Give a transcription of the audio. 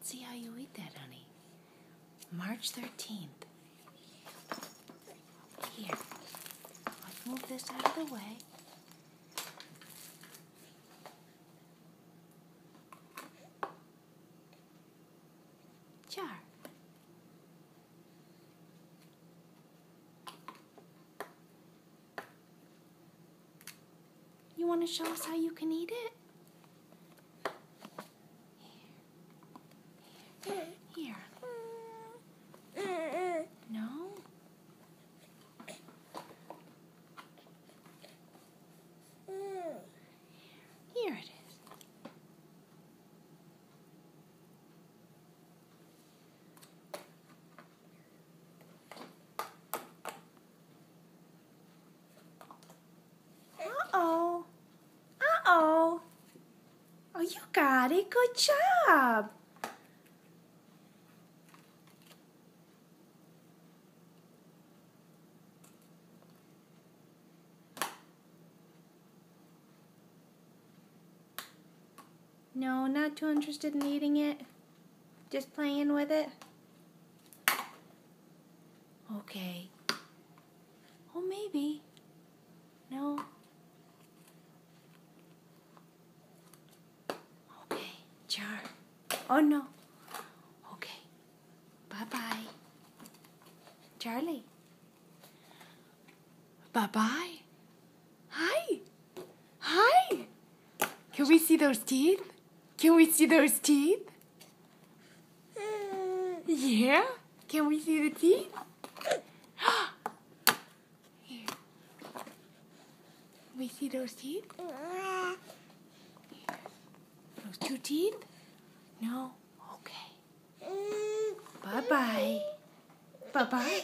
Let's see how you eat that, honey. March 13th. Here. Let's move this out of the way. Jar. You want to show us how you can eat it? Here. No? Here it is. Uh-oh. Uh-oh. Oh, you got it. Good job. No, not too interested in eating it. Just playing with it. Okay. Oh, maybe. No. Okay, Jar. Oh, no. Okay. Bye-bye. Charlie. Bye-bye. Hi. Hi. Can we see those teeth? Can we see those teeth? Yeah? Can we see the teeth? Here. Can we see those teeth? Here. Those two teeth? No? Okay. Bye-bye. Bye-bye.